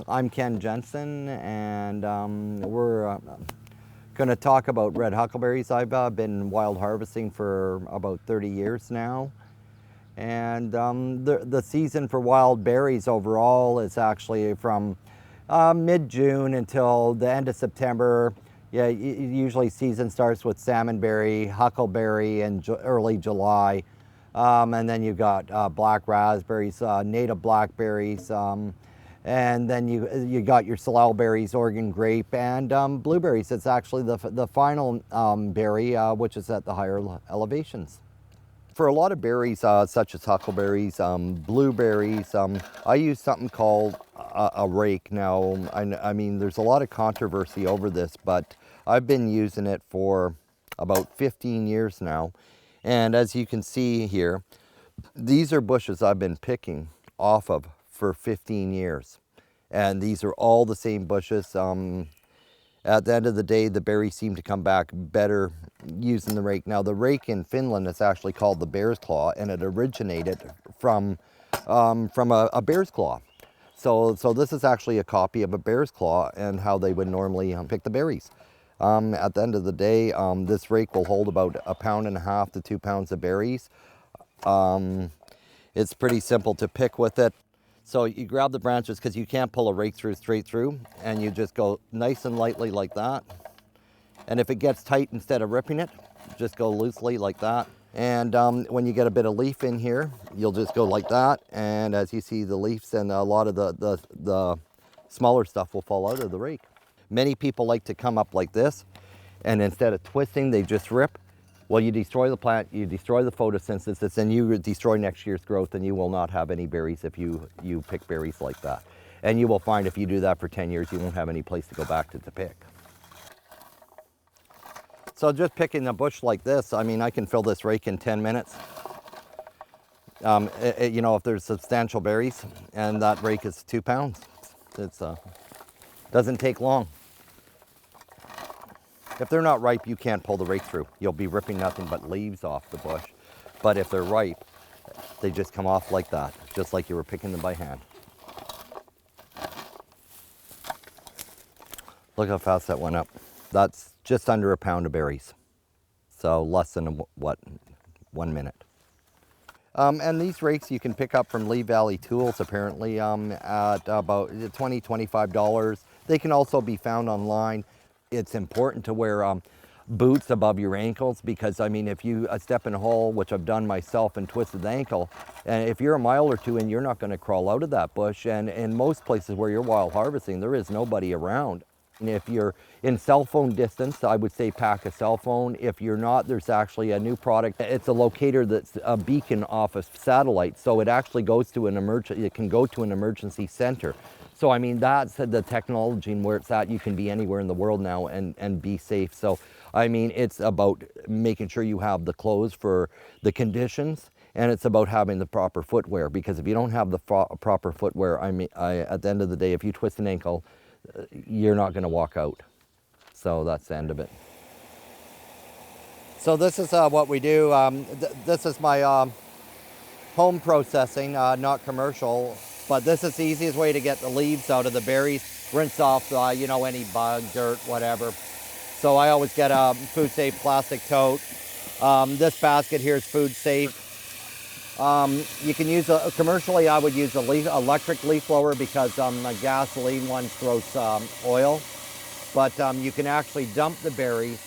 I'm Ken Jensen, and we're going to talk about red huckleberries. I've been wild harvesting for about 30 years now, and the season for wild berries overall is actually from mid-June until the end of September. Yeah, usually season starts with salmonberry, huckleberry, and early July. And then you've got black raspberries, native blackberries, and then you got your salal Oregon grape, and blueberries. It's actually the final berry, which is at the higher elevations. For a lot of berries, such as huckleberries, blueberries, I use something called a rake. Now, I mean, there's a lot of controversy over this, but I've been using it for about 15 years now. And as you can see here, these are bushes I've been picking off of for 15 years. And these are all the same bushes. At the end of the day, the berries seem to come back better using the rake. Now, the rake in Finland is actually called the bear's claw, and it originated from a bear's claw. So this is actually a copy of a bear's claw and how they would normally pick the berries. At the end of the day, this rake will hold about 1.5 pounds to 2 pounds of berries. It's pretty simple to pick with it. So you grab the branches, because you can't pull a rake straight through, and you just go nice and lightly like that. And if it gets tight, instead of ripping it, just go loosely like that. And when you get a bit of leaf in here, you'll just go like that. And as you see, the leaves and a lot of the smaller stuff will fall out of the rake. Many people like to come up like this, and instead of twisting, they just rip. Well, you destroy the plant, you destroy the photosynthesis, and you destroy next year's growth, and you will not have any berries if you pick berries like that. And you will find if you do that for 10 years, you won't have any place to go back to pick. So just picking a bush like this, I mean, I can fill this rake in 10 minutes. You know, if there's substantial berries, and that rake is 2 pounds, it doesn't take long. If they're not ripe, you can't pull the rake through. You'll be ripping nothing but leaves off the bush. But if they're ripe, they just come off like that, just like you were picking them by hand. Look how fast that went up. That's just under 1 pound of berries. So less than, 1 minute. And these rakes you can pick up from Lee Valley Tools, apparently, at about $20, $25. They can also be found online. It's important to wear boots above your ankles, because I mean, if you step in a hole, which I've done myself, and twisted the ankle, and if you're a mile or two in, you're not going to crawl out of that bush. And in most places where you're wild harvesting, there is nobody around. And if you're in cell phone distance, I would say pack a cell phone. If you're not, there's actually a new product. It's a locator that's a beacon off a satellite, so it actually goes to an emergency. It can go to an emergency center. So I mean, that's the technology, and where it's at, you can be anywhere in the world now and be safe. So I mean, it's about making sure you have the clothes for the conditions, and it's about having the proper footwear, because if you don't have the proper footwear, I mean, at the end of the day, if you twist an ankle, you're not going to walk out. So that's the end of it. So this is what we do. This is my home processing, not commercial. But this is the easiest way to get the leaves out of the berries. Rinse off, you know, any bug, dirt, whatever. So I always get a food safe plastic tote. This basket here is food safe. You can use commercially, I would use electric leaf blower, because the gasoline one throws oil. But you can actually dump the berries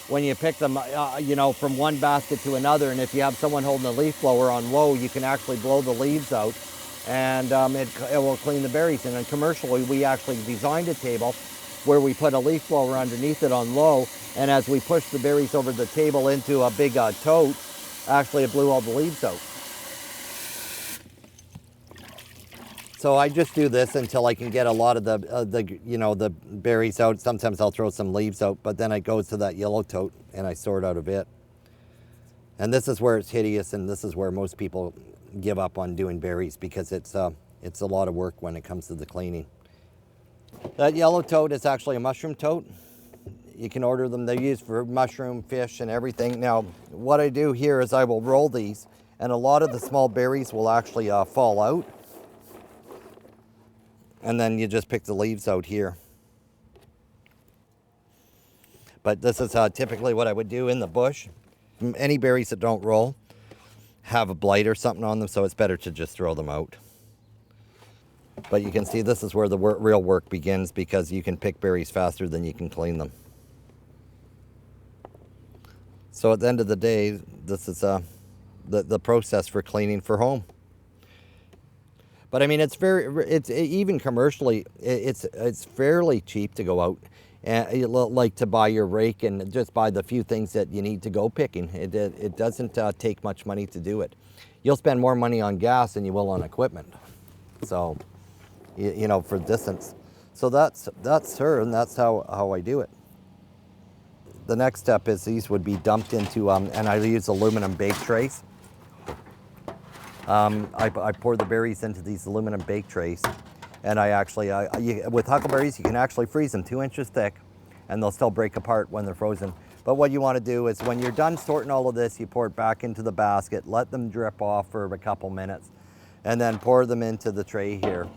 when you pick them, you know, from one basket to another. And if you have someone holding a leaf blower on low, you can actually blow the leaves out, and it will clean the berries. And then commercially, we actually designed a table where we put a leaf blower underneath it on low, and as we push the berries over the table into a big tote, actually it blew all the leaves out. So I just do this until I can get a lot of the you know, the berries out. Sometimes I'll throw some leaves out, but then it goes to that yellow tote, and I sort out a bit. And this is where it's hideous, and this is where most people give up on doing berries, because it's a lot of work when it comes to the cleaning. That yellow tote is actually a mushroom tote. You can order them. They're used for mushroom, fish, and everything. Now, what I do here is I will roll these, and a lot of the small berries will actually fall out. And then you just pick the leaves out here. But this is typically what I would do in the bush. Any berries that don't roll have a blight or something on them, so it's better to just throw them out. But you can see this is where the real work begins, because you can pick berries faster than you can clean them. So at the end of the day, this is the process for cleaning for home. But I mean, it's even commercially, it's fairly cheap to go out and like to buy your rake and just buy the few things that you need to go picking. It doesn't take much money to do it. You'll spend more money on gas than you will on equipment. So, you know, for distance. So that's her, and that's how I do it. The next step is these would be dumped into, and I use aluminum bake trays. I pour the berries into these aluminum bake trays, and with huckleberries, you can actually freeze them 2 inches thick, and they'll still break apart when they're frozen. But what you want to do is when you're done sorting all of this, you pour it back into the basket, let them drip off for a couple minutes, and then pour them into the tray here.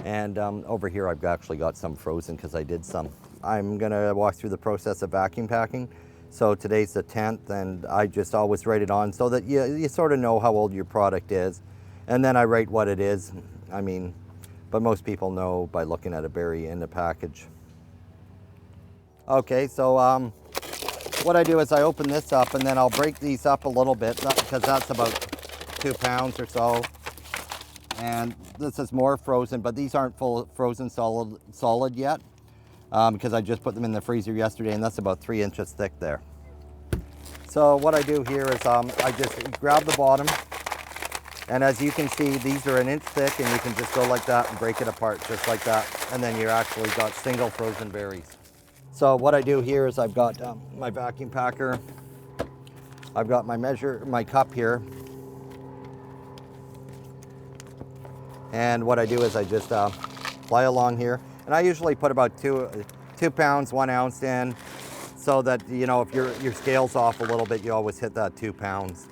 And over here, I've actually got some frozen because I did some. I'm gonna walk through the process of vacuum packing. So today's the 10th, and I just always write it on so that you sort of know how old your product is. And then I write what it is. I mean, but most people know by looking at a berry in the package. Okay, so what I do is I open this up, and then I'll break these up a little bit because that's about 2 pounds or so. And this is more frozen, but these aren't full frozen solid yet. Because I just put them in the freezer yesterday, and that's about 3 inches thick there. So what I do here is I just grab the bottom, and as you can see, these are 1 inch thick, and you can just go like that and break it apart just like that, and then you're actually got single frozen berries. So what I do here is I've got my vacuum packer, I've got my cup here, and what I do is I just fly along here. And I usually put about 2 pounds, 1 ounce in, so that, you know, if your scale's off a little bit, you always hit that 2 pounds.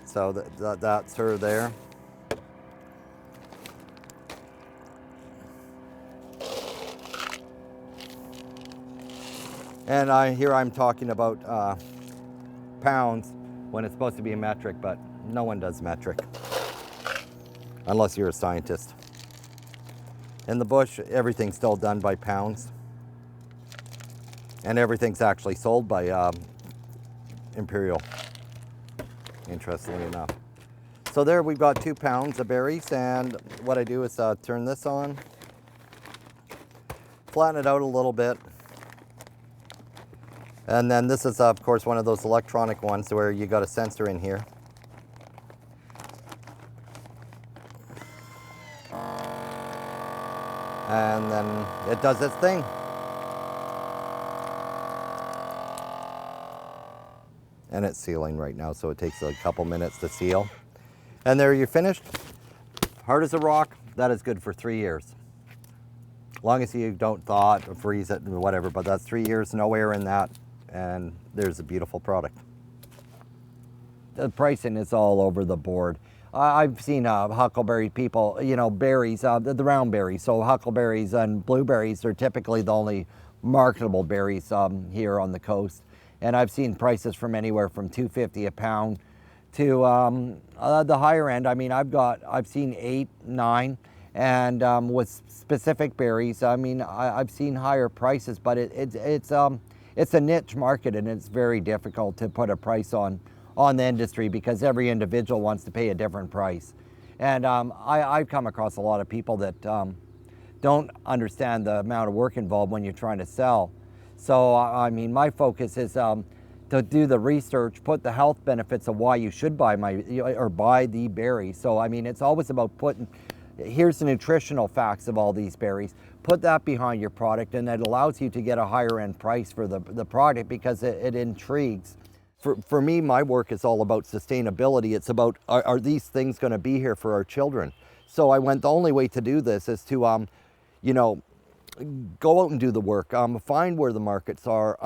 So that's her there. And here I'm talking about pounds when it's supposed to be a metric, but no one does metric unless you're a scientist. In the bush, everything's still done by pounds. And everything's actually sold by Imperial, interestingly enough. So there we've got 2 pounds of berries, and what I do is turn this on, flatten it out a little bit. And then this is, of course, one of those electronic ones where you got a sensor in here. And then it does its thing. And it's sealing right now, so it takes a couple minutes to seal. And there you're finished. Hard as a rock, that is good for 3 years. As long as you don't thaw it or freeze it or whatever, but that's 3 years, no air in that, and there's a beautiful product. The pricing is all over the board. I've seen huckleberry people, you know, berries, the round berries. So huckleberries and blueberries are typically the only marketable berries here on the coast. And I've seen prices from anywhere from $2.50 a pound to the higher end. I mean, I've seen 8, 9, and with specific berries, I mean, I've seen higher prices, but it's a niche market, and it's very difficult to put a price on the industry because every individual wants to pay a different price. And I've come across a lot of people that don't understand the amount of work involved when you're trying to sell. So, I mean, my focus is to do the research, put the health benefits of why you should buy the berry. So, I mean, it's always about here's the nutritional facts of all these berries. Put that behind your product, and it allows you to get a higher end price for the product because it intrigues. For me, my work is all about sustainability. It's about, are these things going to be here for our children? So the only way to do this is to, you know, go out and do the work, find where the markets are,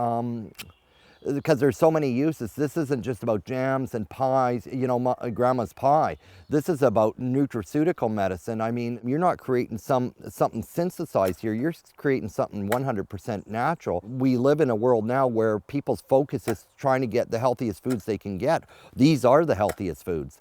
because there's so many uses. This isn't just about jams and pies, you know, grandma's pie. This is about nutraceutical medicine. I mean, you're not creating something synthesized here. You're creating something 100% natural. We live in a world now where people's focus is trying to get the healthiest foods they can get. These are the healthiest foods.